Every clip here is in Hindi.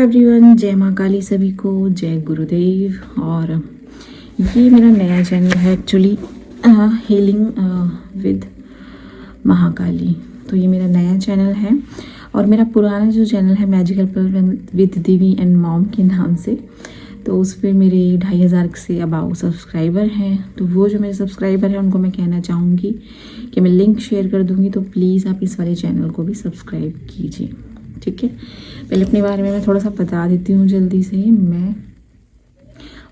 एवरीवन, जय माँ काली सभी को, जय गुरुदेव। और ये मेरा नया चैनल है एक्चुअली, हीलिंग विद महाकाली। तो ये मेरा नया चैनल है और मेरा पुराना जो चैनल है मैजिकल पल विद देवी एंड मॉम के नाम से, तो उस पर मेरे 2500 से अबाउ सब्सक्राइबर हैं। तो वो जो मेरे सब्सक्राइबर हैं उनको मैं कहना चाहूँगी कि मैं लिंक शेयर कर दूँगी, तो प्लीज़ आप इस वाले चैनल को भी सब्सक्राइब कीजिए, ठीक है। पहले अपने बारे में मैं थोड़ा सा बता देती हूँ जल्दी से। मैं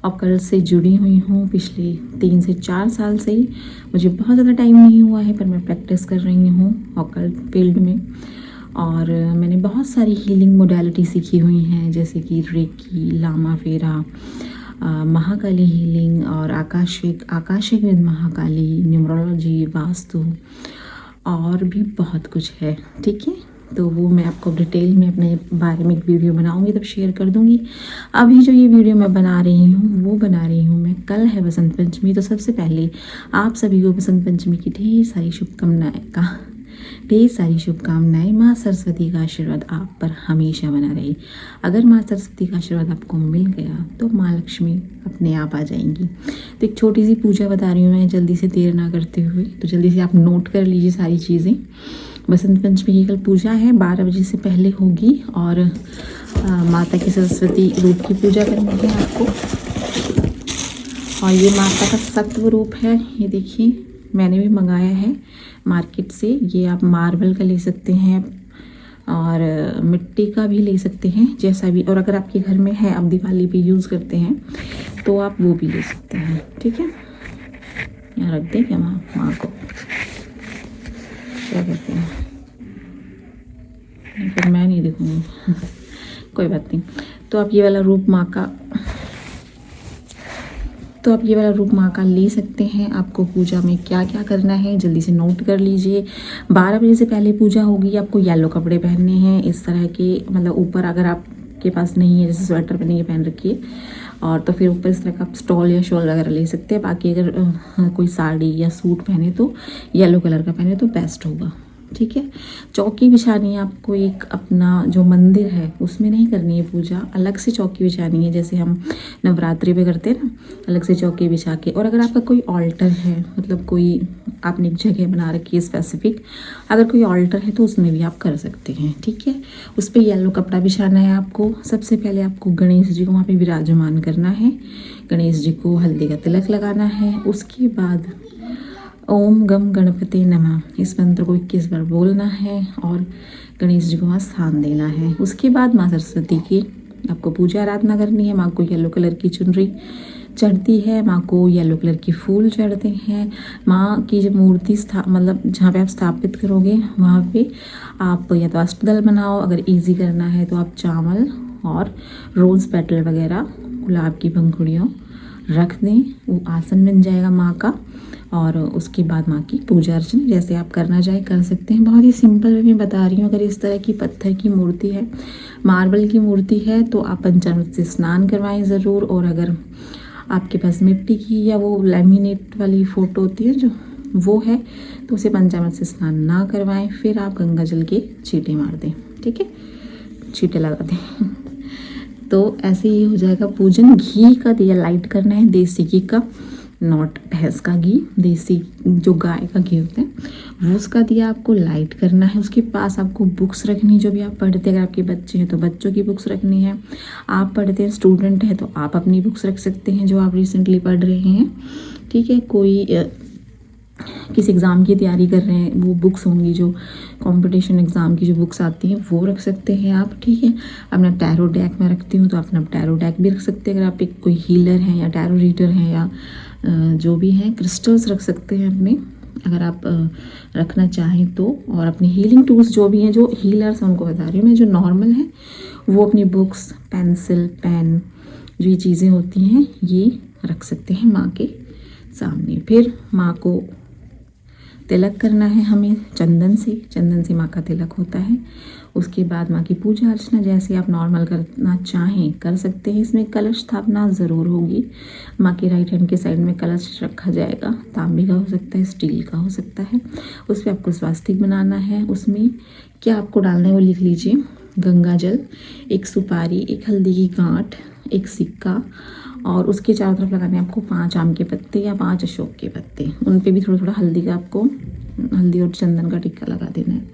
ऑकल्ट से जुड़ी हुई हूँ पिछले 3 से 4 साल से ही। मुझे बहुत ज़्यादा टाइम नहीं हुआ है, पर मैं प्रैक्टिस कर रही हूँ ऑकल्ट फील्ड में। और मैंने बहुत सारी हीलिंग मोडालिटी सीखी हुई हैं, जैसे कि रेकी, लामा फेरा, महाकाली हीलिंग और Akashic with Mahakali, numerology, vastu और भी बहुत कुछ है, ठीक है। तो वो मैं आपको डिटेल में अपने बारे में एक वीडियो बनाऊंगी, तब शेयर कर दूंगी। अभी जो ये वीडियो मैं बना रही हूँ वो बना रही हूँ मैं, कल है बसंत पंचमी। तो सबसे पहले आप सभी को बसंत पंचमी की ढेर सारी शुभकामनाएं। माँ सरस्वती का आशीर्वाद आप पर हमेशा बना रहे। अगर माँ सरस्वती का आशीर्वाद आपको मिल गया तो माँ लक्ष्मी अपने आप आ जाएंगी। तो एक छोटी सी पूजा बता रही हूँ मैं, जल्दी से देर ना करते हुए। तो जल्दी से आप नोट कर लीजिए सारी चीज़ें। बसंत पंचमी की कल पूजा है, 12 बजे से पहले होगी। और माता की सरस्वती रूप की पूजा करनी है आपको। और ये माता का सत्व रूप है, ये देखिए मैंने भी मंगाया है मार्केट से। ये आप मार्बल का ले सकते हैं और मिट्टी का भी ले सकते हैं, जैसा भी। और अगर आपके घर में है, आप दिवाली पे यूज़ करते हैं, तो आप वो भी ले सकते हैं, ठीक है। यहाँ रख दें क्या माँ को, क्या करते हैं, फिर मैं नहीं देखूँगी कोई बात नहीं। तो आप ये वाला रूप माँ का ले सकते हैं। आपको पूजा में क्या क्या करना है जल्दी से नोट कर लीजिए। 12 बजे से पहले पूजा होगी। आपको येलो कपड़े पहनने हैं, इस तरह के, मतलब ऊपर अगर आपके पास नहीं है, जैसे स्वेटर पहन रखिए, और तो फिर ऊपर इस तरह का स्टॉल या शॉल वगैरह ले सकते हैं। बाकी अगर कोई साड़ी या सूट पहने तो येलो कलर का पहने तो बेस्ट होगा, ठीक है। चौकी बिछानी है आपको, एक अपना जो मंदिर है उसमें नहीं करनी है पूजा, अलग से चौकी बिछानी है, जैसे हम नवरात्रि पे करते हैं ना, अलग से चौकी बिछा के। और अगर आपका कोई ऑल्टर है, मतलब कोई आपने एक जगह बना रखी है स्पेसिफिक, अगर कोई ऑल्टर है तो उसमें भी आप कर सकते हैं, ठीक है। उस पर येलो कपड़ा बिछाना है आपको। सबसे पहले आपको गणेश जी को वहाँ पर विराजमान करना है। गणेश जी को हल्दी का तिलक लगाना है। उसके बाद ओम गम गणपति नमः, इस मंत्र को 21 बार बोलना है और गणेश जी को वहाँ स्थान देना है। उसके बाद माँ सरस्वती की आपको पूजा आराधना करनी है। माँ को येलो कलर की चुनरी चढ़ती है, माँ को येलो कलर की फूल चढ़ते हैं। माँ की जब मूर्ति मतलब जहाँ पे आप स्थापित करोगे वहाँ पे आप या तो अष्टदल बनाओ, अगर इजी करना है तो आप चावल और रोज़ पेटल वगैरह, गुलाब की पंखुड़ियों रख दें, वो आसन बन जाएगा माँ का। और उसके बाद माँ की पूजा अर्चना जैसे आप करना चाहे कर सकते हैं। बहुत ही सिंपल वे में बता रही हूँ। अगर इस तरह की पत्थर की मूर्ति है, मार्बल की मूर्ति है, तो आप पंचामृत से स्नान करवाएं ज़रूर। और अगर आपके पास मिट्टी की या वो लैमिनेट वाली फ़ोटो होती है जो वो है, तो उसे पंचामृत से स्नान ना करवाएं। फिर आप गंगा जल के छींटे मार दें, ठीक है, छींटे लगा दें तो ऐसे ही हो जाएगा पूजन। घी का दिया लाइट करना है, देसी घी का, नॉट भैंस का घी, देसी जो गाय का घी होता है वो, उसका दिया आपको लाइट करना है। उसके पास आपको बुक्स रखनी, जो भी आप पढ़ते हैं। अगर आपके बच्चे हैं तो बच्चों की बुक्स रखनी है, आप पढ़ते हैं, स्टूडेंट है तो आप अपनी बुक्स रख सकते हैं जो आप रिसेंटली पढ़ रहे हैं, ठीक है। कोई किस एग्ज़ाम की तैयारी कर रहे हैं, वो बुक्स होंगी, जो कंपटीशन एग्ज़ाम की जो बुक्स आती हैं वो रख सकते हैं आप, ठीक है। अपना टैरो डेक मैं रखती हूँ, तो अपना टैरो डेक भी रख सकते हैं। अगर आप एक कोई हीलर हैं या टैरो रीडर हैं या जो भी हैं, क्रिस्टल्स रख सकते हैं अपने, अगर आप रखना चाहें तो। और अपने हीलिंग टूल्स जो भी हैं, जो हीलर्स हैं उनको बता रही हूँ मैं, जो नॉर्मल हैं वो अपनी बुक्स, पेंसिल, पेन, जो ये चीज़ें होती हैं ये रख सकते हैं माँ के सामने। फिर माँ को तिलक करना है हमें चंदन से माँ का तिलक होता है। उसके बाद माँ की पूजा अर्चना जैसे आप नॉर्मल करना चाहें कर सकते हैं। इसमें कलश स्थापना ज़रूर होगी। माँ के राइट हैंड के साइड में कलश रखा जाएगा, तांबे का हो सकता है, स्टील का हो सकता है। उस पर आपको स्वास्तिक बनाना है। उसमें क्या आपको डालना है वो लिख लीजिए। गंगा जल, एक सुपारी, एक हल्दी की गांठ, एक सिक्का, और उसके चारों तरफ लगाने हैं आपको 5 आम के पत्ते या 5 अशोक के पत्ते। उन पे भी थोड़ा थोड़ा हल्दी का आपको हल्दी और चंदन का टिक्का लगा देना है।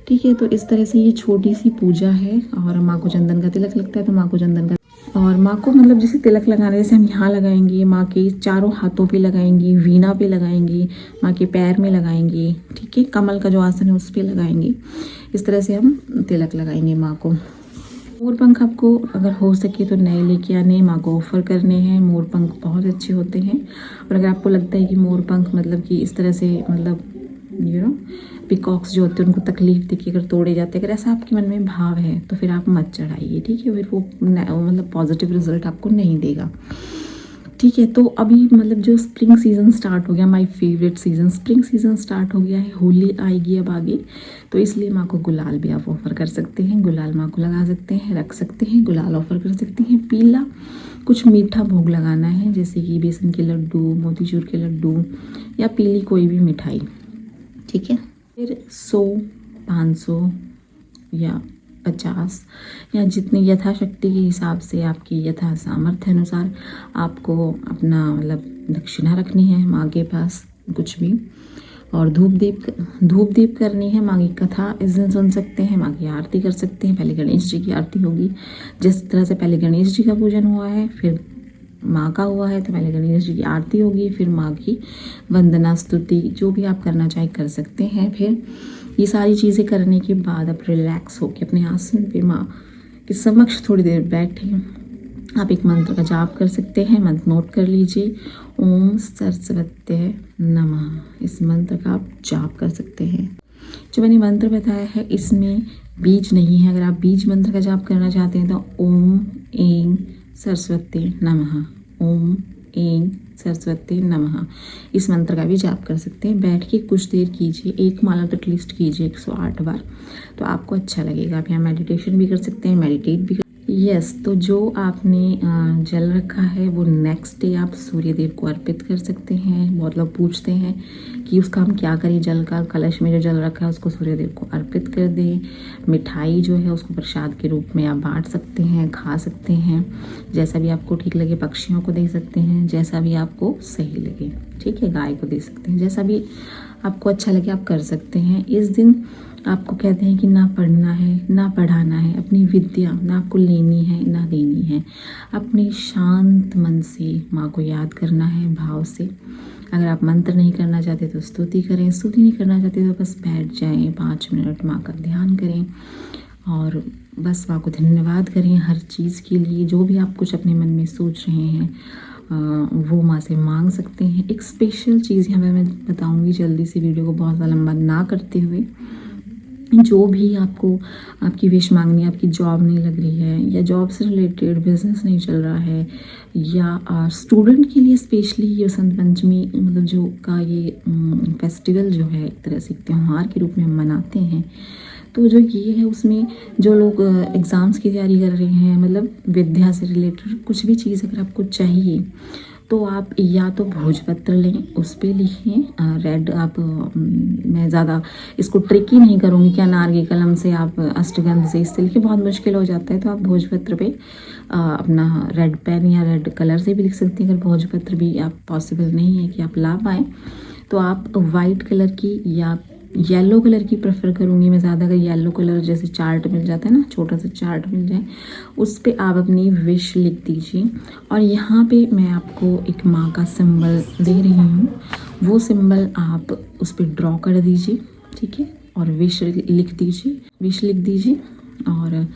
ठीक है, तो इस तरह से ये छोटी सी पूजा है। और माँ को चंदन का तिलक लगता है तो माँ को चंदन का, और माँ को मतलब जैसे तिलक लगाना जैसे हम यहाँ लगाएंगे, माँ के चारों हाथों पे लगाएंगे, वीणा पे लगाएंगे, माँ के पैर में लगाएंगे। ठीक है, कमल का जो आसन है उस पे लगाएंगे। इस तरह से हम तिलक लगाएंगे माँ को। मोर पंख आपको अगर हो सके तो नए लेके आने, माँ को ऑफर करने हैं। मोर पंख बहुत अच्छे होते हैं। और अगर आपको लगता है कि मोर पंख मतलब कि इस तरह से मतलब पिकॉक्स जो होते हैं उनको तकलीफ देखिए अगर तोड़े जाते हैं, अगर ऐसा आपके मन में भाव है तो फिर आप मत चढ़ाइए। ठीक है, फिर वो मतलब पॉजिटिव रिजल्ट आपको नहीं देगा। ठीक है, तो अभी मतलब जो स्प्रिंग सीज़न स्टार्ट हो गया, my favourite season spring season start हो गया है। होली आएगी अब आगे, तो इसलिए माँ को गुलाल भी आप ऑफ़र कर सकते हैं। गुलाल माँ को लगा सकते हैं, रख सकते हैं, गुलाल ऑफ़र कर सकते हैं। पीला कुछ मीठा भोग लगाना है, जैसे कि बेसन के लड्डू, मोतीचूर के लड्डू या पीली कोई भी मिठाई। ठीक है, फिर 100, 500 या 50 या जितनी यथाशक्ति के हिसाब से आपकी यथा सामर्थ्य अनुसार आपको अपना मतलब दक्षिणा रखनी है माँ के पास कुछ भी। और धूप दीप करनी है। माँ की कथा इस दिन सुन सकते हैं, माँ की आरती कर सकते हैं। पहले गणेश जी की आरती होगी, जिस तरह से पहले गणेश जी का पूजन हुआ है फिर माँ का हुआ है, तो पहले गणेश जी की आरती होगी, फिर माँ की वंदना स्तुति जो भी आप करना चाहे कर सकते हैं। फिर ये सारी चीज़ें करने के बाद आप रिलैक्स होकर अपने आसन पे माँ के समक्ष थोड़ी देर बैठे आप एक मंत्र का जाप कर सकते हैं। मंत्र नोट कर लीजिए, ओम सरस्वत्यै नमः। इस मंत्र का आप जाप कर सकते हैं। जो मैंने मंत्र बताया है इसमें बीज नहीं है। अगर आप बीज मंत्र का जाप करना चाहते हैं तो ओम ऐं सरस्वत्यै नमः, ओम ऐं सरस्वत्यै नमः, इस मंत्र का भी जाप कर सकते हैं। बैठ के कुछ देर कीजिए, एक माला तो एटलीस्ट कीजिए 108 बार, तो आपको अच्छा लगेगा। आप यहाँ मेडिटेशन भी कर सकते हैं, मेडिटेट भी यस। तो जो आपने जल रखा है वो नेक्स्ट डे आप सूर्य देव को अर्पित कर सकते हैं। बहुत लोग पूछते हैं कि उसका हम क्या करें, जल का कलश में जो जल रखा है उसको सूर्य देव को अर्पित कर दें। मिठाई जो है उसको प्रसाद के रूप में आप बांट सकते हैं, खा सकते हैं, जैसा भी आपको ठीक लगे। पक्षियों को दे सकते हैं, जैसा भी आपको सही लगे। ठीक है, गाय को दे सकते हैं, जैसा भी आपको अच्छा लगे आप कर सकते हैं। इस दिन आपको कहते हैं कि ना पढ़ना है ना पढ़ाना है, अपनी विद्या ना आपको लेनी है ना देनी है। अपने शांत मन से माँ को याद करना है भाव से। अगर आप मंत्र नहीं करना चाहते तो स्तुति करें, स्तुति नहीं करना चाहते तो बस बैठ जाएं, 5 मिनट माँ का ध्यान करें और बस माँ को धन्यवाद करें हर चीज़ के लिए। जो भी आप कुछ अपने मन में सोच रहे हैं वो माँ से मांग सकते हैं। एक स्पेशल चीज़ यहाँ पे मैं बताऊँगी जल्दी से, वीडियो को बहुत ज़्यादा लंबा ना करते हुए। जो भी आपको आपकी विश मांगनी है, आपकी जॉब नहीं लग रही है या जॉब से रिलेटेड बिजनेस नहीं चल रहा है, या स्टूडेंट के लिए स्पेशली ये वसंत पंचमी मतलब जो का ये फेस्टिवल जो है एक तरह से त्यौहार के रूप में हम मनाते हैं, तो जो ये है उसमें जो लोग एग्ज़ाम्स की तैयारी कर रहे हैं, मतलब विद्या से रिलेटेड कुछ भी चीज़ अगर आपको चाहिए तो आप या तो भोजपत्र लें, उस पर लिखें रेड। आप मैं ज़्यादा इसको ट्रिकी नहीं करूँगी कि अनार की कलम से आप अष्टगंध से इससे लिखे, बहुत मुश्किल हो जाता है। तो आप भोजपत्र पे अपना रेड पेन या रेड कलर से भी लिख सकती हैं। अगर भोजपत्र भी आप पॉसिबल नहीं है कि आप ला पाएँ तो आप वाइट कलर की या येलो कलर की प्रेफर करूँगी मैं ज़्यादा। अगर येलो कलर जैसे चार्ट मिल जाता है ना, छोटा सा चार्ट मिल जाए, उस पे आप अपनी विश लिख दीजिए। और यहाँ पे मैं आपको एक माँ का सिंबल दे रही हूँ, वो सिंबल आप उस पर ड्रॉ कर दीजिए। ठीक है, और विश लिख दीजिए और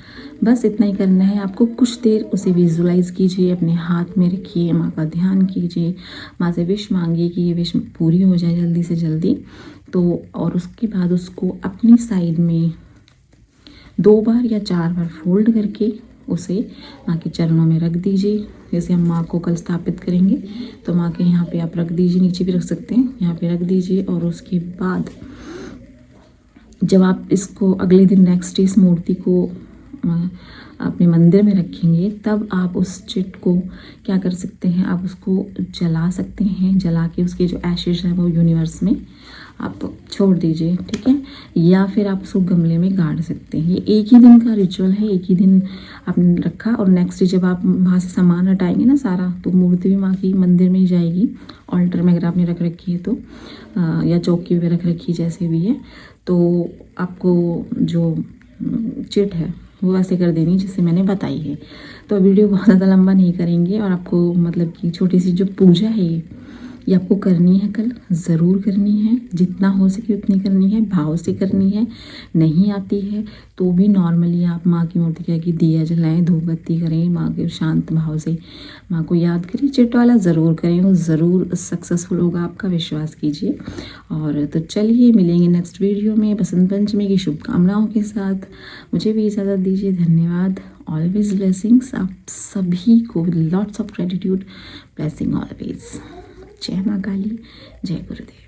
बस इतना ही करना है आपको। कुछ देर उसे विजुलाइज कीजिए, अपने हाथ में रखिए, माँ का ध्यान कीजिए, माँ से विश मांगिए कि ये विश पूरी हो जाए जल्दी से जल्दी। तो और उसके बाद उसको अपनी साइड में 2 बार या 4 बार फोल्ड करके उसे माँ के चरणों में रख दीजिए। जैसे हम माँ को कल स्थापित करेंगे तो माँ के यहाँ पे आप रख दीजिए, नीचे भी रख सकते हैं, यहाँ पे रख दीजिए। और उसके बाद जब आप इसको अगले दिन नेक्स्ट डे इस मूर्ति को अपने मंदिर में रखेंगे, तब आप उस चिट को क्या कर सकते हैं, आप उसको जला सकते हैं। जला के उसके जो एशेज हैं वो यूनिवर्स में आप छोड़ दीजिए, ठीक है। या फिर आप उसको गमले में गाड़ सकते हैं। ये एक ही दिन का रिचुअल है, एक ही दिन आपने रखा और नेक्स्ट डे जब आप वहाँ से सामान हटाएंगे ना सारा, तो मूर्ति भी वहाँ की मंदिर में ही जाएगी। ऑल्टर में अगर आपने रख रखी है तो या चौकी पे रख रखी है, जैसे भी है, तो आपको जो चिट है वो वैसे कर देनी जैसे मैंने बताई है। तो वीडियो बहुत ज़्यादा लंबा नहीं करेंगे और आपको मतलब कि छोटी सी जो पूजा है ये आपको करनी है, कल ज़रूर करनी है, जितना हो सके उतनी करनी है, भाव से करनी है। नहीं आती है तो भी नॉर्मली आप माँ की मूर्ति के आगे दिया जलाएं, धूप बत्ती करें, माँ के शांत भाव से माँ को याद करिए। चिट वाला ज़रूर करें, वो ज़रूर सक्सेसफुल होगा, आपका विश्वास कीजिए। और तो चलिए मिलेंगे नेक्स्ट वीडियो में बसंत पंचमी की शुभकामनाओं के साथ। मुझे भी इजाज़त दीजिए, धन्यवाद। ऑलवेज ब्लेसिंग्स आप सभी को, lots of gratitude, blessing always. जय माँ काली, जय गुरुदेव।